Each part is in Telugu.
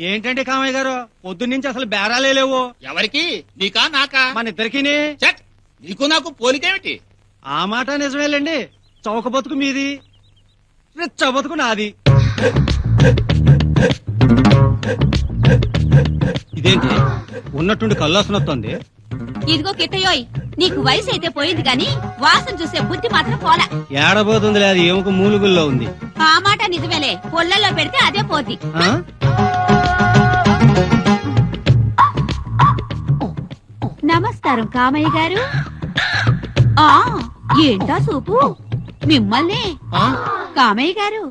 ఏంటంటే కామయ్య గారు పొద్దున్నుంచి అసలు బేరాలే లేవు. ఎవరికి? నీకా నాకా? మన ఇద్దరికి. నీకు నాకు పోలికేమిటి? ఆ మాట నిజమేలేండి. చౌక బతుకు మీది, రిచ్చ బతుకు నాది. ఇదేంటి ఉన్నట్టుండి కల్లాసన వస్తుంది? ఇదిగో కిట్టయోయ్, నీకు వయసు అయితే పోయింది గాని వాసన చూసే బుద్ధి మాత్రం పోలా. ఏడబోతుంది లేదు, ఏముక మూలుగుల్లో ఉంది. ఆ మాట నిజమేలే, పొల్లల్లో పెడితే అదే పోద్ది. ఆ? నమస్కారం కామయ్య గారు. ఆ ఏంటా సూపు? మిమ్మల్ని కామయ్య గారు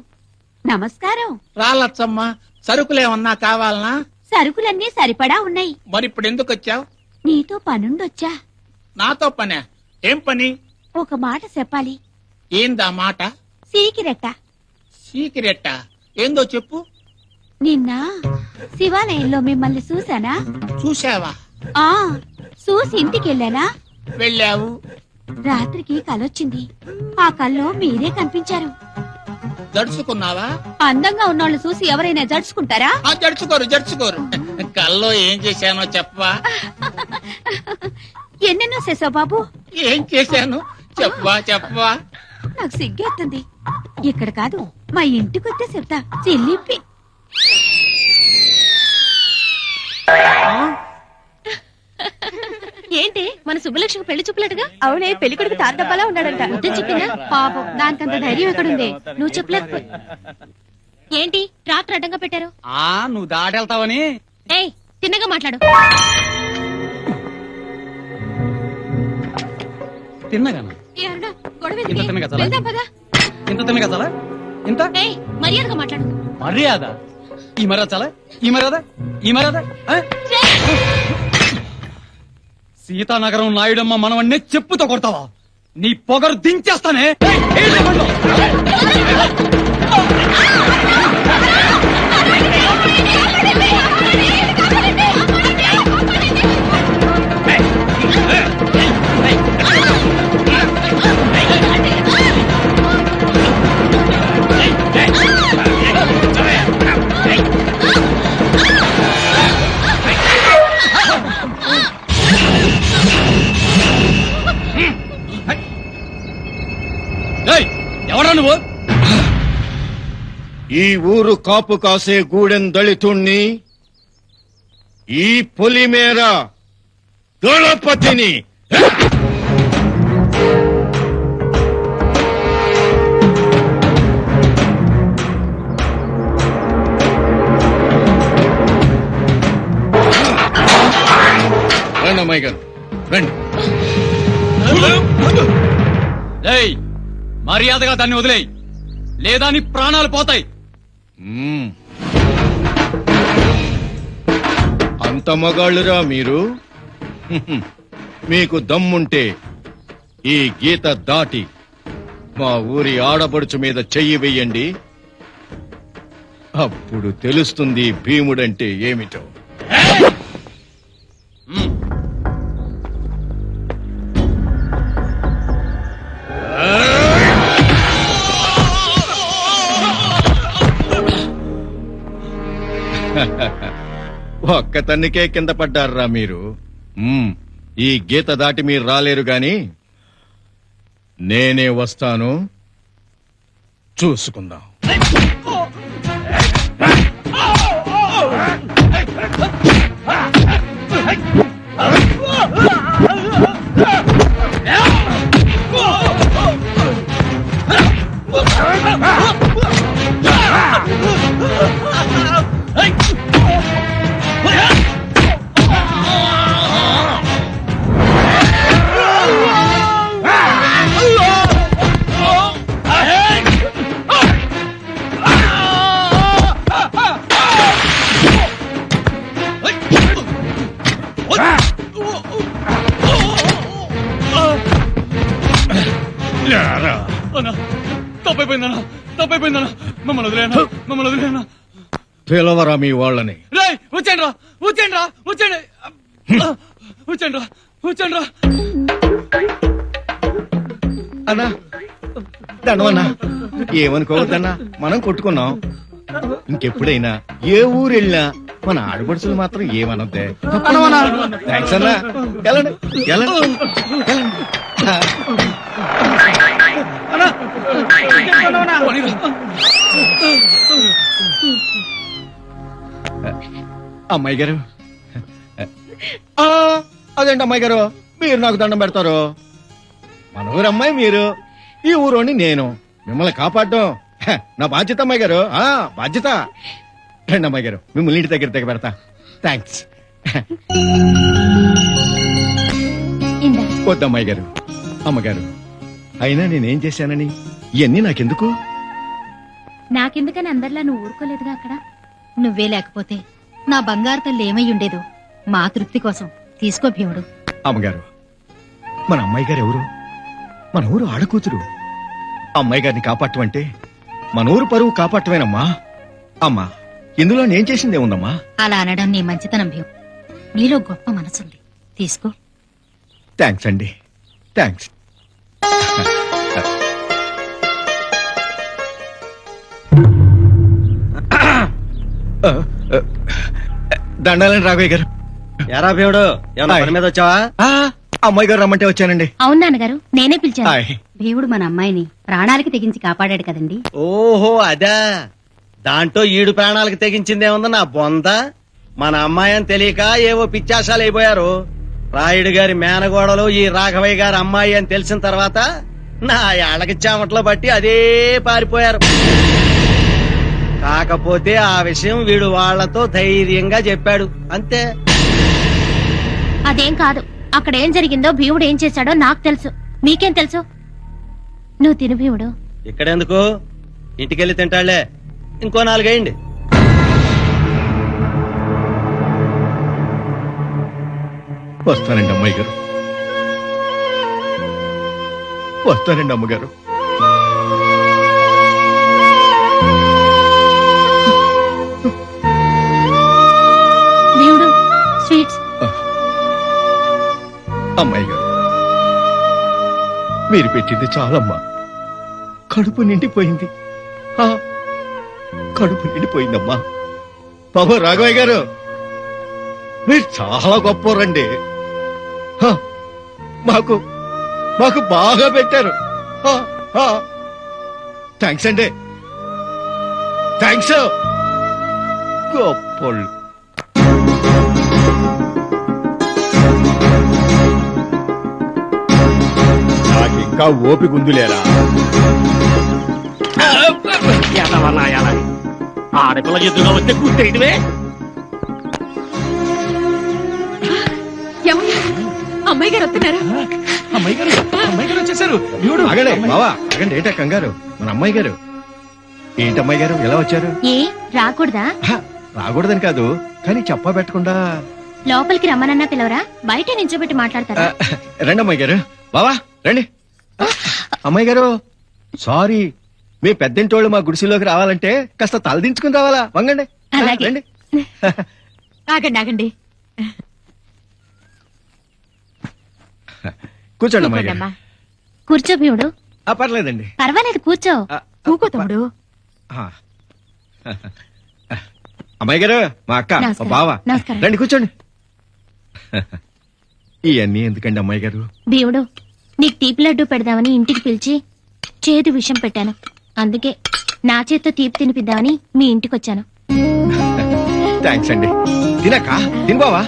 నమస్కారం. రాలచ్చమ్మ, సరుకులేమన్నా కావాలనా? సరుకులన్నీ సరిపడా ఉన్నాయి. మరిప్పుడు ఎందుకు వచ్చావు? నీతో పనుండొచ్చా? నాతో పనే? ఏం పని? ఒక మాట చెప్పాలి. ఏందా మాట? సీకిరెట్ట. సీక్రెట్ ఏందో చెప్పు. నిన్న శివాలయంలో మిమ్మల్ని చూసానా? చూసావా? ఆ చూసి ఇంటికెళ్ళానా? వెళ్ళావు. రాత్రికి కలొచ్చింది. ఆ కల్లో మీరే కనిపించారు. జడుచుకున్నావా? అందంగా ఉన్నోళ్ళు చూసి ఎవరైనా జడుచుకుంటారా? జడుచుకోరు. కల్లో ఏం చేశానో చెప్పవా? ఎన్నెన్నో చేసావు బాబు. ఏం చేశాను చెప్పవా? నాకు సిగ్గేస్తుంది. ఇక్కడ కాదు, మా ఇంటికొస్తే చెప్తా. చెల్లిప్పి ఏంటి మన సుబ్బలక్ష్మికి పెళ్లి చూపులట్టుగా? అవునే, పెళ్లి కొడుకు తాతబ్బలా ఉన్నాడంట. చెప్పిందా? పాపం, దానికంత ధైర్యం ఎక్కడుంది? నువ్వు చెప్పలేకపో. ఏంటి ట్రాక్టర్ అడ్డంగా పెట్టారు? నువ్వు దాటెళ్తావని. ఏయ్, తిన్నగా మాట్లాడు. తిన్నగానా? ఇంత తిన్నగా చాలా? ఇంత మర్యాదగా మాట్లాడు. మర్యాద? ఈ మర్యాద చాలా? ఈ మర్యాద సీతానగరం నాయుడమ్మ మనవన్నే చెప్పుతో కొడతావా? నీ పొగరు దించేస్తానే. ఎవరా నువ్వు? ఈ ఊరు కాపు కాసే గూడెం దళితుణ్ణి, ఈ పొలిమేర దళపతిని. రండి అమ్మాయి గారు, రండి. మర్యాదగా దాన్ని వదిలేయి, లేదా నీ ప్రాణాలు పోతాయి. అంత మగాళ్ళురా మీరు? మీకు దమ్ముంటే ఈ గీత దాటి మా ఊరి ఆడపడుచు మీద చెయ్యి వెయ్యండి. అప్పుడు తెలుస్తుంది భీముడంటే ఏమిటో. ఒక్క తన్నికే కింద పడ్డారా మీరు? ఈ గీత దాటి మీరు రాలేరు గాని నేనే వస్తాను, చూసుకుందాం. తప్పైపోయిందన్నా, మమ్మల్ని వదిలేనా? పిలవరా మీ వాళ్ళని. వచ్చండి. అన్నా దండవన్నా, ఏమనుకోవద్దన్నా, మనం కొట్టుకున్నాం. ఇంకెప్పుడైనా ఏ ఊరెళ్ళినా మన ఆడపడుచులు మాత్రం ఏమనొద్దే. అనవనా? థ్యాంక్స్ అన్నా. వెళ్ళండి వెళ్ళండి వెళ్ళండి. అన్నా, అనవనా? అమ్మాయి గారు ఆ, అదేంటి అమ్మాయి గారు మీరు నాకు దండం పెడతారు? మన ఊరు అమ్మాయి మీరు, ఈ ఊరోని నేను. మిమ్మల్ని కాపాడడం నా బాధ్యత అమ్మాయి గారు. ఆ బాధ్యత. రండి అమ్మాయి గారు, మిమ్మల్ని ఇంటి దగ్గర పెడతా. థ్యాంక్స్. ఇందా వద్దమ్మాయి గారు. అమ్మగారు, అయినా నేనేం చేశానని ఇవన్నీ నాకెందుకు? నాకెందుకని అందరిలా నువ్వు ఊరుకోలేదుగా అక్కడ. నువ్వే లేకపోతే నా బంగారు తల్లి ఏమై ఉండేదు. మా తృప్తి కోసం తీసుకో భీముడు. అమ్మగారు, మన అమ్మాయి గారు ఎవరు? మన ఊరు ఆడకూతురు. అమ్మాయి గారిని కాపాడటం అంటే మన ఊరు పరువు కాపాడటమేనమ్మా. అమ్మా, ఇందులో నేను చేసిందే ఉందమ్మా. అలా అనడం నీ మంచితనం భీము. నీలో గొప్ప మనసుంది, తీసుకో. థ్యాంక్స్ అండి, థ్యాంక్స్. దండాలని రాఘవయ్య గారు. ఎరా భీముడు, ఏమన్నా పని మీద వచ్చావా? ఆ, అమ్మాయి గారు రమ్మంటే వచ్చానండి. అవును నాన్నగారు, నేనే పిలిచాను. హాయ్. భీముడు మన అమ్మాయిని ప్రాణాలకి తెగించి కాపాడాడు కదండి. ఓహో అదా, దాంట్లో ఈడు ప్రాణాలకు తెగించిందేముంది నా బొంద. మన అమ్మాయి అని తెలియక ఏవో పిచ్చాశాలు అయిపోయారు. రాయుడు గారి మేనగోడలు ఈ రాఘవయ్య గారి అమ్మాయి అని తెలిసిన తర్వాత నా ఏళ్ళకి చెమట్లో బట్టి అదే పారిపోయారు. కాకపోతే ఆ విషయం వీడు వాళ్లతో ధైర్యంగా చెప్పాడు అంతే. అదేం కాదు, అక్కడ ఏం జరిగిందో భీముడు ఏం చేశాడో నాకు తెలుసు. మీకేం తెలుసు? నువ్వు తిను భీముడు. ఇక్కడెందుకు, ఇంటికెళ్ళి తింటాళ్లే. ఇంకో 4 వేయండి. వస్తానండి అమ్మాయి గారు, వస్తానండి అమ్మగారు. భీముడు స్వీట్స్. అమ్మాయి గారు, మీరు పెట్టింది చాలమ్మా. కడుపు నిండిపోయింది. ఆ, కడుపు నిండిపోయిందమ్మా. బాబు రాఘవయ్య గారు, మీరు చాలా గొప్పవారండి. మాకు మాకు బాగా పెట్టారు. థ్యాంక్స్ అండి, థ్యాంక్స్. గొప్పోళ్ళు. నాకు ఇంకా ఓపిక ఉందిలేరా. ఆడపిల్ల ఎదురుగా వస్తే కూర్చేయటమే. అమ్మాయి గారు వస్తున్నారా? అమ్మాయి గారు వచ్చేసారు. ఆగలే బావా, ఆగండి. ఏంటా కంగారు? మన అమ్మాయి గారు. ఏంటమ్మాయి గారు ఎలా వచ్చారు? ఏ రాకూడదా? రాకూడదని కాదు, కానీ చెప్పా పెట్టకుండా. లోపలికి రమ్మనన్నా పిలవరా? బయట నించోబెట్టి మాట్లాడతారా? రండి అమ్మాయి గారు. బావా రండి. అమ్మాయి గారు, సారీ, మీ పెద్దింటోళ్ళు మా గుడిసెలోకి రావాలంటే కాస్త తలదించుకుని రావాలా? వంగండి. అలాగే. రండి. ఆగండి ఆగండి. కూర్చోండి అమ్మాయి గారు. కూర్చో భీముడు. పర్లేదండి. పర్వాలేదు, కూర్చో. కూకో తమ్ముడు. అమ్మాయి గారు, మా అక్క, మా నమస్కారం. బావ. నమస్కారం. రండి కూర్చోండి. ఇవన్నీ ఎందుకండి అమ్మాయి గారు? భీముడు, నీకు తీపి లడ్డు పెడదామని ఇంటికి పిలిచి చేదు విషం పెట్టాను. అందుకే నా చేత్తో తీపి తినిపిద్దామని మీ ఇంటికి వచ్చాను. థ్యాంక్స్ అండి. తినక్క తిని బావా.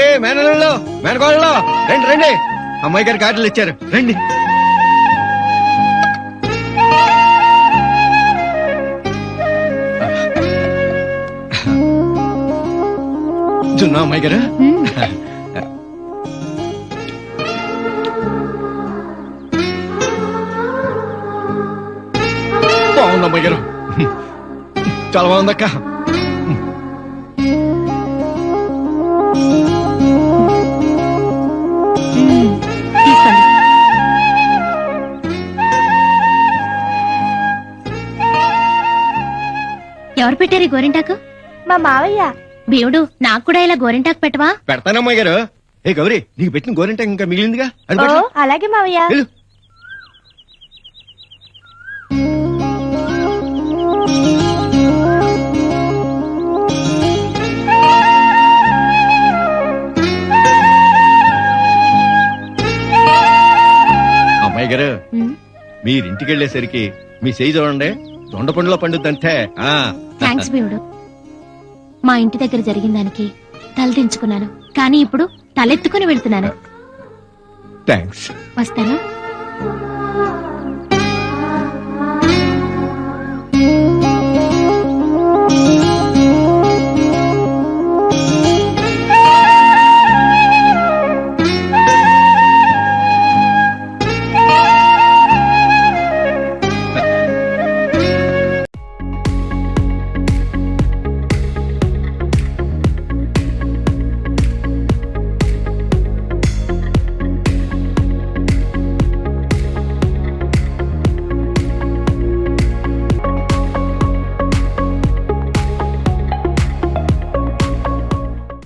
ఏ మేనల్లో మేనగోళ్ళలో రండి రండి. అమ్మాయి గారు కార్డులు ఇచ్చారు, రండి. జున్నా అమ్మాయి గారు. బాగుంది అమ్మాయి గారు, చాలా బాగుందక్క. తీసుకోండి. ఎవరు పెట్టారు ఈ గోరింటాకు? మా మావయ్య. భీముడు, నాకు కూడా ఇలా గోరింటాకు పెట్టవా? పెడతానమ్మాయి గారు. ఏ గౌరీ, నీకు పెట్టిన గోరింట ఇంకా మిగిలిందిగా, అది ఓ పెట్టు. అలాగే మావయ్య. వెళ్ళు. అమ్మాయి గారు ఉమ్, మీరింటికి వెళ్ళేసరికి మీ చేయి చూడండి దొండ పండులో పండుద్దంతే. థాంక్స్ భీముడు. మా ఇంటి దగ్గర జరిగిన దానికి తలదించుకున్నాను, కానీ ఇప్పుడు తలెత్తుకుని వెళ్తున్నాను. థ్యాంక్స్. వస్తాను.